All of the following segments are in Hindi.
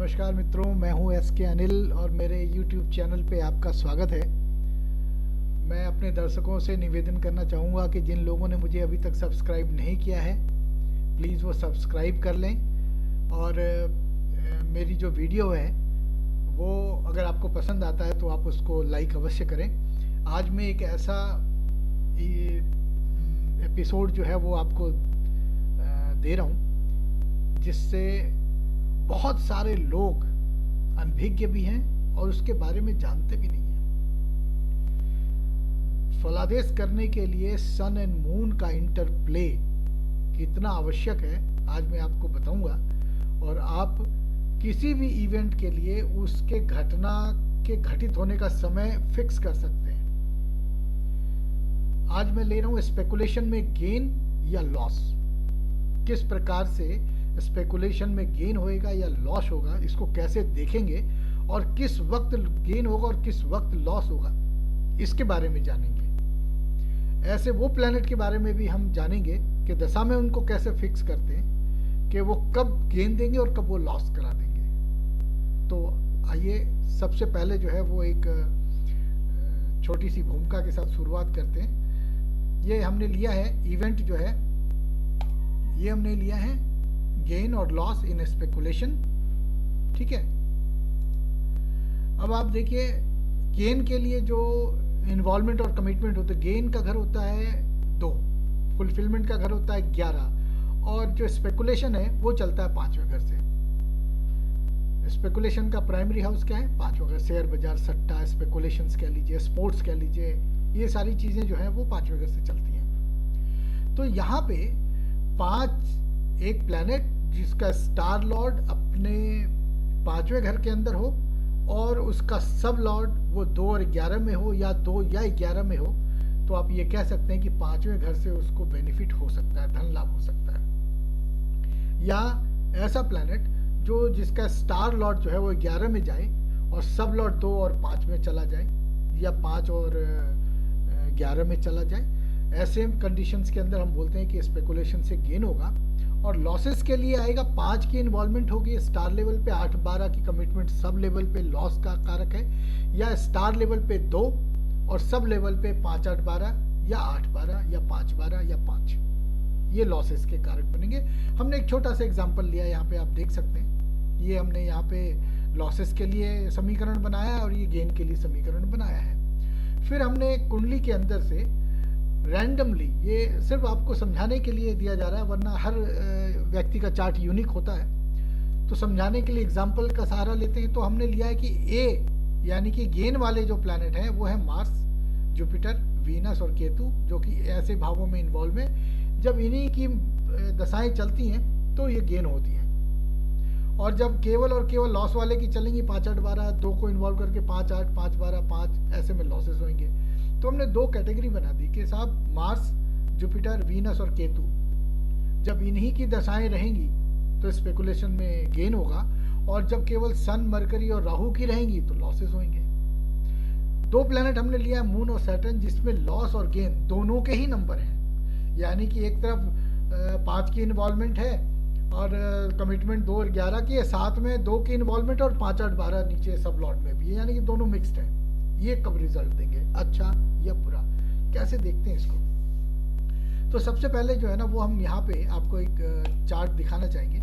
नमस्कार मित्रों, मैं हूं एस के अनिल और मेरे YouTube चैनल पे आपका स्वागत है। मैं अपने दर्शकों से निवेदन करना चाहूँगा कि जिन लोगों ने मुझे अभी तक सब्सक्राइब नहीं किया है, प्लीज़ वो सब्सक्राइब कर लें। और मेरी जो वीडियो है वो अगर आपको पसंद आता है तो आप उसको लाइक अवश्य करें। आज मैं एक ऐसा एपिसोड जो है वो आपको दे रहा हूँ जिससे बहुत सारे लोग अनभिज्ञ भी हैं और उसके बारे में जानते भी नहीं हैं। फलादेश करने के लिए सन एंड मून का इंटरप्ले कितना आवश्यक है आज मैं आपको बताऊंगा। और आप किसी भी इवेंट के लिए उसके घटना के घटित होने का समय फिक्स कर सकते हैं। आज मैं ले रहा हूं स्पेकुलेशन में गेन या लॉस। किस प्रकार से स्पेकुलेशन में गेन होएगा या लॉस होगा, इसको कैसे देखेंगे और किस वक्त गेन होगा और किस वक्त लॉस होगा, इसके बारे में जानेंगे। ऐसे वो प्लैनेट के बारे में भी हम जानेंगे कि दशा में उनको कैसे फिक्स करते हैं कि वो कब गेन देंगे और कब वो लॉस करा देंगे। तो आइए सबसे पहले जो है वो एक छोटी सी भूमिका के साथ शुरुआत करते हैं। ये हमने लिया है इवेंट जो है, ये हमने लिया है गेन और लॉस इन स्पेकुलेशन, ठीक है। अब आप देखिए, गेन के लिए जो इन्वॉल्वमेंट और कमिटमेंट होता है, गेन का घर होता है 2, फुलफिलमेंट का घर होता है 11 और जो स्पेकुलेशन है वो चलता है 5वें घर से। स्पेकुलेशन का प्राइमरी हाउस क्या है? 5वां घर। शेयर बाजार, सट्टा, स्पेकुलेशंस कह लीजिए, स्पोर्ट्स कह लीजिए, ये सारी चीजें जो है वो 5वें घर से चलती हैं। तो यहाँ पे 5 एक प्लैनेट जिसका स्टार लॉर्ड अपने 5वें घर के अंदर हो और उसका सब लॉर्ड वो 2 और 11 में हो या 2 या 11 में हो, तो आप ये कह सकते हैं कि 5वें घर से उसको बेनिफिट हो सकता है, धन लाभ हो सकता है। या ऐसा प्लैनेट जो जिसका स्टार लॉर्ड जो है वो 11 में जाए और सब लॉर्ड 2 और 5 में चला जाए या 5 और 11 में चला जाए। ऐसे कंडीशंस के अंदर हम बोलते हैं कि स्पेकुलेशन से गेन होगा। और लॉसेस के लिए आएगा 5 की इन्वॉल्वमेंट होगी स्टार लेवल पे, 8-12 की कमिटमेंट सब लेवल पे लॉस का कारक है, या स्टार लेवल पे 2 और सब लेवल पे 5-8-12 या 8-12 या 5-12 या 5, ये लॉसेस के कारक बनेंगे। हमने एक छोटा सा एग्जांपल लिया, यहाँ पे आप देख सकते हैं। ये हमने यहाँ पे लॉसेस के लिए समीकरण बनाया है और ये गेन के लिए समीकरण बनाया है। फिर हमने कुंडली के अंदर से रैंडमली, ये सिर्फ आपको समझाने के लिए दिया जा रहा है, वरना हर व्यक्ति का चार्ट यूनिक होता है, तो समझाने के लिए एग्जांपल का सहारा लेते हैं। तो हमने लिया है कि ए यानी कि गेन वाले जो प्लैनेट हैं वो है मार्स, जुपिटर, वीनस और केतु, जो कि ऐसे भावों में इन्वॉल्व है। जब इन्हीं की दशाएं चलती हैं तो ये गेन होती हैं। और जब केवल और केवल लॉस वाले की चलेंगी 5-8-12, 2 को इन्वॉल्व करके 5-8, 5-12, 5, ऐसे में लॉसेस होंगे। तो हमने 2 कैटेगरी बना दी कि साहब मार्स, जुपिटर, वीनस और केतु, जब इन्हीं की दशाएं रहेंगी तो स्पेकुलेशन में गेन होगा, और जब केवल सन, मरकरी और राहु की रहेंगी तो लॉसेस होंगे। 2 प्लैनेट हमने लिया, मून और सैटर्न, जिसमें लॉस और गेन दोनों के ही नंबर हैं। यानी कि एक तरफ 5 की इन्वॉल्वमेंट है और कमिटमेंट 2 और 11 की है, साथ में 2 की इन्वॉल्वमेंट और 5-8-12 नीचे सब लॉट में भी है, यानी कि दोनों मिक्स्ड है। ये कब रिजल्ट देंगे, अच्छा या बुरा, कैसे देखते हैं इसको? तो सबसे पहले जो है ना वो हम यहाँ पे आपको एक चार्ट दिखाना चाहेंगे।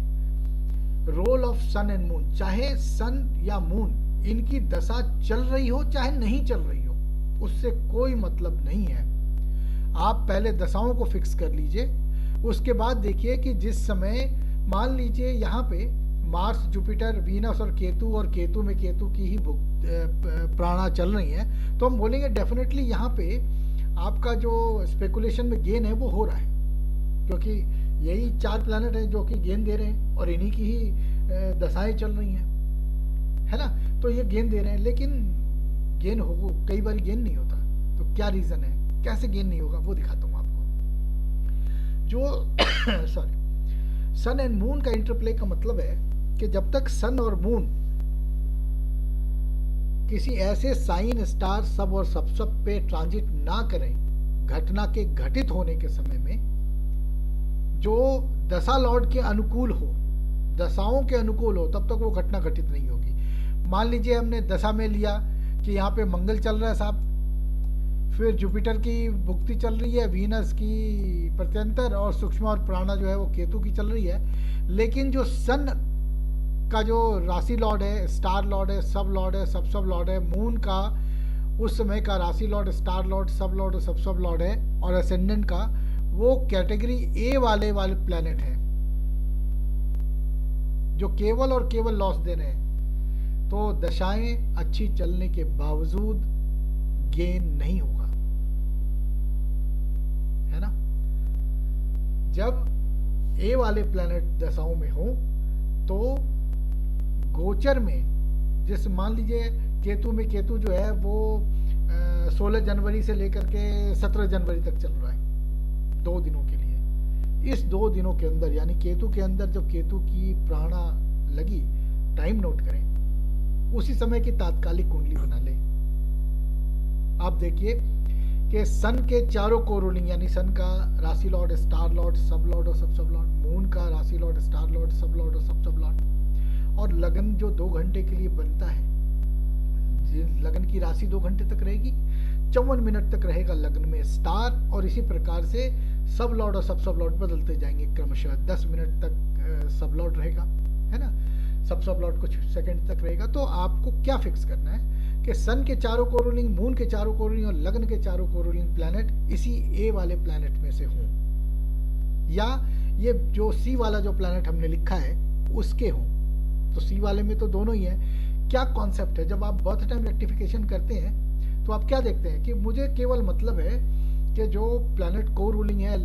Role of sun and moon, चाहे सन या मून इनकी दशा चल रही हो चाहे नहीं चल रही हो, उससे कोई मतलब नहीं है। आप पहले दशाओं को फिक्स कर लीजिए, उसके बाद देखिए कि जिस समय मान लीजिए यहाँ पे मार्स, जुपिटर, वीनस और केतु में केतु की ही प्राणा चल रही है, तो हम बोलेंगे डेफिनेटली यहाँ पे आपका जो स्पेकुलेशन में गेन है वो हो रहा है, क्योंकि यही 4 प्लैनेट हैं जो कि गेन दे रहे हैं और इन्हीं की ही दशाएं चल रही हैं, है ना। तो ये गेन दे रहे हैं, लेकिन गेन हो कई बार गेन नहीं होता। तो क्या रीजन है, कैसे गेन नहीं होगा वो दिखाता हूँ आपको। जो सन एंड मून का इंटरप्ले का मतलब है कि जब तक सन और मून किसी ऐसे साइन, स्टार, सब और सब पे ट्रांजिट ना करें घटना के घटित होने के समय में, जो दशा लॉर्ड के अनुकूल हो, दशाओं के अनुकूल हो तब तक वो घटना घटित नहीं होगी। मान लीजिए हमने दशा में लिया कि यहाँ पे मंगल चल रहा है साहब, फिर जुपिटर की भुक्ति चल रही है, वीनस की प्रत्यंतर, और सूक्ष्म और प्राणा जो है वो केतु की चल रही है। लेकिन जो सन का जो राशि लॉर्ड है, स्टार लॉर्ड है, सब लॉर्ड है, मून का उस समय का राशि Lord, star lord, sub Lord है, और असेंडेंट का वो कैटेगरी ए वाले प्लैनेट है जो केवल और केवल लॉस दे रहे हैं। तो दशाएं अच्छी चलने के बावजूद गेन नहीं होगा, है ना। जब ए वाले प्लैनेट दशाओं में हो तो गोचर में, जैसे मान लीजिए केतु में, केतु जो है वो 16 जनवरी से लेकर के 17 जनवरी तक चल रहा है 2 दिनों के लिए। इस 2 दिनों के अंदर, यानी केतु के अंदर जब केतु की प्राणा लगी, टाइम नोट करें, उसी समय की तात्कालिक कुंडली बना ले। आप देखिए कि सन के चारों को रूलिंग, यानी सन का राशि Lord, star lord, sub lord और सब लॉर्ड, मून का राशि Lord, star lord, sub lord और सब लॉर्ड, और लगन जो 2 घंटे के लिए बनता है, लगन की राशि 2 घंटे तक रहेगी, 54 मिनट तक रहेगा लगन में स्टार, और इसी प्रकार से सब लॉर्ड और सब लॉर्ड बदलते जाएंगे क्रमशः। 10 मिनट तक सब लॉर्ड रहेगा, है ना, सब लॉर्ड कुछ सेकंड तक रहेगा। तो आपको क्या फिक्स करना है कि सन के चारों को रूलिंग, मून के चारों को रूलिंग और लगन के चारों को रूलिंग प्लैनेट इसी ए वाले प्लैनेट में से हों, या ये जो सी वाला जो प्लैनेट हमने लिखा है उसके हों। तो सी वाले में तो दोनों ही है। क्या कॉन्सेप्ट है, जब आप बर्थ टाइम रेक्टिफिकेशन करते हैं तो आप क्या देखते हैं कि मुझे केवल मतलब है कि जो प्लैनेट को रूलिंग है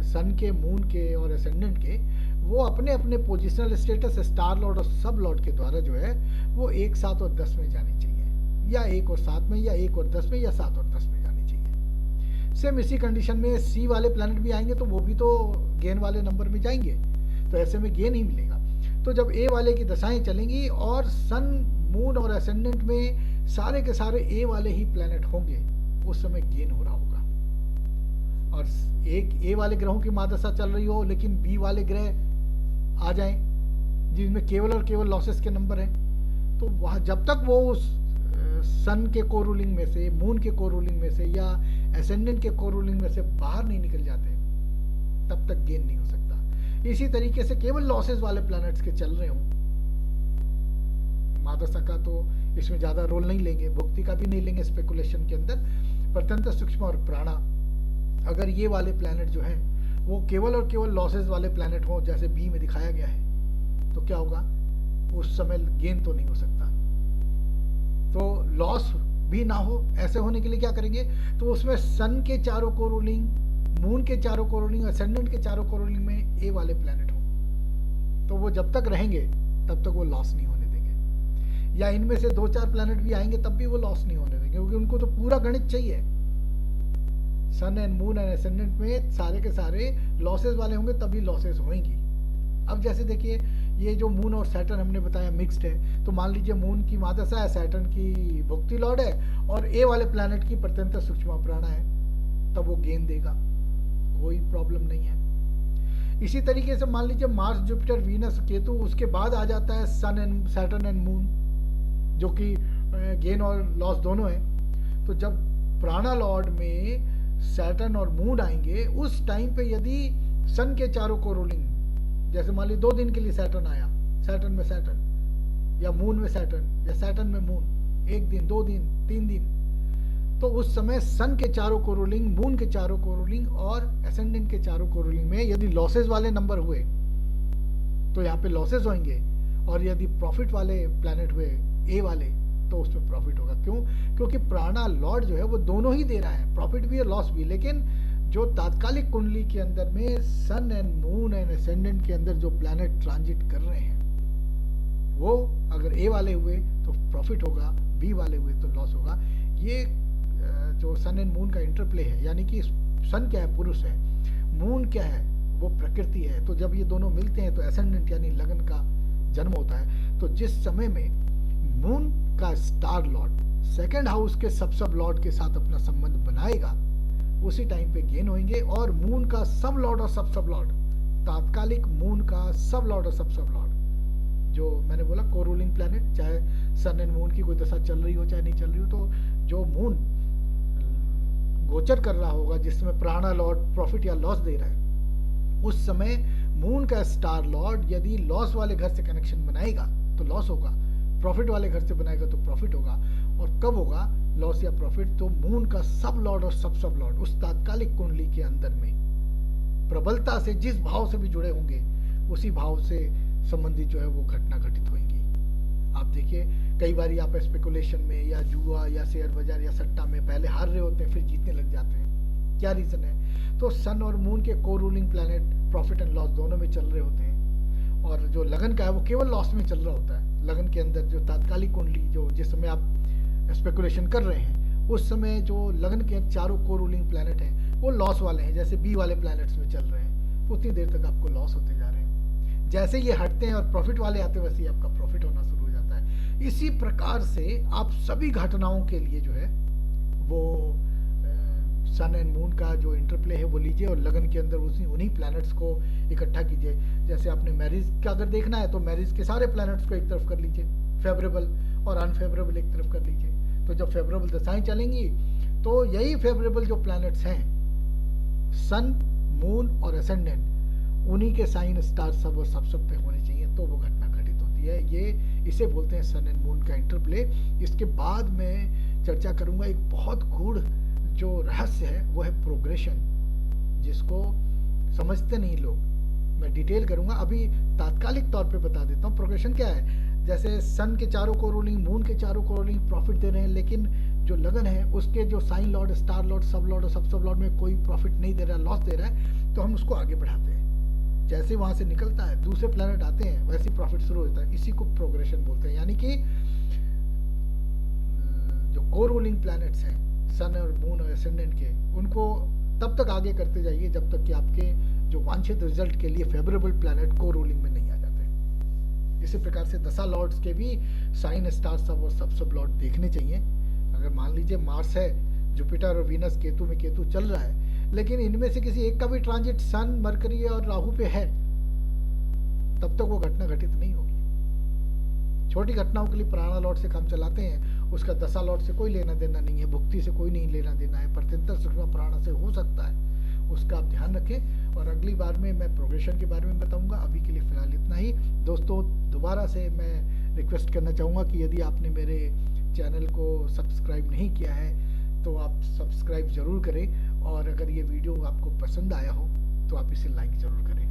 सन के, मून के और एसेंडेंट के, वो अपने अपने पोजिशनल स्टेटस स्टार लॉर्ड और सब लॉर्ड के द्वारा जो है वो 1, 7 और 10 में जानी चाहिए, या 1 और 7 में, या 1 और 10 में, या 7 और 10 में जानी चाहिए। सेम इसी कंडीशन में सी वाले प्लैनेट भी आएंगे तो वो भी तो गेन वाले नंबर में जाएंगे, तो ऐसे में गेन ही मिलेगा। तो जब ए वाले की दशाएं चलेंगी और सन, मून और एसेंडेंट में सारे के सारे ए वाले ही प्लैनेट होंगे, उस समय गेन हो रहा होगा। और एक ए वाले ग्रहों की महादशा चल रही हो लेकिन बी वाले ग्रह आ जाएं जिनमें केवल और केवल लॉसेस के नंबर हैं, तो वह जब तक वो उस सन के को रूलिंग में से, मून के को रूलिंग में से या एसेंडेंट के को रूलिंग में से बाहर नहीं निकल जाते, तब तक गेन नहीं हो सकता। इसी तरीके से केवल लॉसेस वाले प्लैनेट्स के चल रहे हों, महादशा का तो इसमें ज्यादा रोल नहीं लेंगे, भुक्ति का भी नहीं लेंगे स्पेकुलेशन के अंदर, प्रत्यंतर, सूक्ष्म और प्राणा, अगर ये वाले प्लैनेट जो हैं वो केवल और केवल लॉसेस वाले प्लैनेट हों जैसे बी में दिखाया गया है, तो क्या होगा, उस समय गेन तो नहीं हो सकता। तो लॉस भी ना हो, ऐसे होने के लिए क्या करेंगे, तो उसमें सन के चारों को रूलिंग, मून के चारों को रूलिंग, असेंडेंट के चारों को रूलिंग में ए वाले प्लैनेट हो, तो वो जब तक रहेंगे तब तक वो लॉस नहीं होने देंगे। या इनमें से 2-4 प्लैनेट भी आएंगे तब भी वो लॉस नहीं होने देंगे, क्योंकि उनको तो पूरा गणित चाहिए। सन एंड मून एंड एसेंडेंट में सारे के सारे लॉसेस वाले होंगे तभी लॉसेस होंगी। अब जैसे देखिए ये जो मून और सैटर्न हमने बताया मिक्स्ड है, तो मान लीजिए मून की महादशा है, सैटर्न की भुक्ति लॉर्ड है और ए वाले प्लैनेट की प्रत्यंतर सूक्ष्म प्राणा है, तब वो गेन देगा, कोई प्रॉब्लम नहीं है। इसी तरीके से मान लीजिए मार्स, जुपिटर, वीनस, केतु, उसके बाद आ जाता है सन एंड सैटर्न एंड मून, जो कि गेन और लॉस दोनों है। तो जब प्राणा लॉर्ड में सैटर्न और मून आएंगे, उस टाइम पे यदि सन के चारों को रूलिंग, जैसे मान ली 2 दिन के लिए सैटर्न आया, सैटर्न में सैटर्न या मून में सैटर्न या सैटर्न में मून, 1 दिन, 2 दिन, 3 दिन, तो उस समय सन के चारों को रूलिंग, मून के चारों को रूलिंग और एसेंडेंट के चारों को रूलिंग में यदि लॉसेस वाले नंबर हुए तो यहाँ पे लॉसेस होंगे, और यदि प्रॉफिट वाले प्लैनेट हुए ए वाले तो उसमें प्रॉफिट होगा। क्यों? क्योंकि प्राणा लॉर्ड जो है वो दोनों ही दे रहा है, प्रॉफिट भी और लॉस भी। लेकिन जो तात्कालिक कुंडली के अंदर में सन एंड मून एंड एसेंडेंट के अंदर जो प्लैनेट ट्रांजिट कर रहे हैं, वो अगर ए वाले हुए तो प्रॉफिट होगा, बी वाले हुए तो लॉस होगा। ये जो सन एंड मून का इंटरप्ले है, यानी कि सन क्या है, पुरुष है, मून क्या है, वो प्रकृति है। तो जब ये दोनों मिलते हैं तो एसेंडेंट यानी लगन का जन्म होता है। तो जिस समय में मून का स्टार लॉर्ड सेकंड हाउस के सब लॉर्ड के साथ अपना संबंध बनाएगा, उसी टाइम पे गेन होंगे। और मून का सब लॉर्ड और सब लॉर्ड, तात्कालिक मून का सब लॉर्ड और सब लॉर्ड जो मैंने बोला को रूलिंग प्लैनेट, चाहे सन एंड मून की कोई दशा चल रही हो चाहे नहीं चल रही हो, तो जो मून गोचर कर रहा होगा जिसमें प्राणा लॉर्ड प्रॉफिट या लॉस दे रहा है, उस समय मून का स्टार लॉर्ड यदि लॉस वाले घर से कनेक्शन बनाएगा तो लॉस होगा, प्रॉफिट वाले घर से बनाएगा तो प्रॉफिट होगा। और कब होगा लॉस या प्रॉफिट? तो मून का सब लॉर्ड और सब लॉर्ड उस तात्कालिक कुंडली के अंदर में प्रबलता से जिस भाव से भी जुड़े होंगे उसी भाव से संबंधित जो है वो घटना घटित होंगी। आप देखिए कई बार आप स्पेकुलेशन में या जुआ या शेयर बाजार या सट्टा में पहले हार रहे होते हैं फिर जीतने लग जाते हैं। क्या रीजन है? तो सन और मून के को ruling planet profit and loss दोनों में चल रहे होते हैं, और जो लगन का है वो केवल लॉस में चल रहा होता है। लगन के अंदर जो तात्कालिक कुंडली जो जिस समय आप स्पेकुलेशन कर रहे हैं उस समय जो लगन के चारों को रूलिंग प्लैनेट हैं वो लॉस वाले हैं, जैसे बी वाले प्लैनेट्स में चल रहे हैं, उतनी देर तक आपको लॉस होते जा रहे हैं। जैसे ये हटते हैं और प्रॉफिट वाले आते हैं वैसे ही आपका प्रॉफिट होना शुरू हो जाता है। इसी प्रकार से आप सभी घटनाओं के लिए जो है वो सन एंड मून का जो इंटरप्ले है वो लीजिए और लगन के अंदर उन्हीं प्लैनेट्स को इकट्ठा कीजिए। जैसे आपने मैरिज का अगर देखना है तो मैरिज के सारे प्लैनेट्स को एक तरफ कर लीजिए, फेवरेबल और अनफेवरेबल एक तरफ कर लीजिए। तो जब फेवरेबल दशाएं चलेंगी तो यही फेवरेबल जो प्लैनेट्स हैं सन मून और असेंडेंट, उन्हीं के साइन स्टार सब और सब पे होने चाहिए तो वो घटना घटित होती है। ये इसे बोलते हैं सन एंड मून का इंटरप्ले। इसके बाद मैं चर्चा करूंगा एक बहुत गूढ़ जो रहस्य है वो है प्रोग्रेशन, जिसको समझते नहीं लोग। मैं डिटेल करूंगा, अभी तात्कालिक तौर पे बता देता हूँ प्रोग्रेशन क्या है। जैसे सन के चारों को रूलिंग मून के चारों को रूलिंग प्रॉफिट दे रहे हैं, लेकिन जो लगन है उसके जो sign lord star lord sub lord और सब लॉर्ड में कोई प्रॉफिट नहीं दे रहा, लॉस दे रहा है, तो हम उसको आगे बढ़ाते हैं। जैसे वहां से निकलता है दूसरे प्लैनेट आते हैं वैसे ही प्रॉफिट शुरू होता है। इसी को प्रोग्रेशन बोलते हैं। यानी कि जो को रूलिंग प्लैनेट्स हैं सन और मून और एसेंडेंट के, उनको तब तक आगे करते जाइए जब तक कि आपके जो वांछित रिजल्ट के लिए फेवरेबल प्लैनेट को रूलिंग में नहीं आ जाते। इसी प्रकार से दशा लॉर्ड्स के भी साइन स्टार सब और सब लॉर्ड देखने चाहिए। अगर मान लीजिए मार्स है, जुपिटर और वीनस केतु में, केतु चल रहा है, लेकिन इनमें से किसी एक का भी ट्रांजिट सन मरकरी और राहु पे है, तब तक वो घटना घटित नहीं होगी। छोटी घटनाओं के लिए प्राणा लॉर्ड से काम चलाते हैं, उसका दशा लॉर्ड से कोई लेना देना नहीं है, भुक्ति से कोई नहीं लेना देना है, प्रत्यंतर सूक्ष्म प्राणा से हो सकता है, उसका आप ध्यान रखें। और अगली बार में मैं प्रोग्रेशन के बारे में बताऊंगा। अभी के लिए फिलहाल इतना ही। दोस्तों दोबारा से मैं रिक्वेस्ट करना चाहूँगा कि यदि आपने मेरे चैनल को सब्सक्राइब नहीं किया है तो आप सब्सक्राइब ज़रूर करें, और अगर ये वीडियो आपको पसंद आया हो तो आप इसे लाइक ज़रूर करें।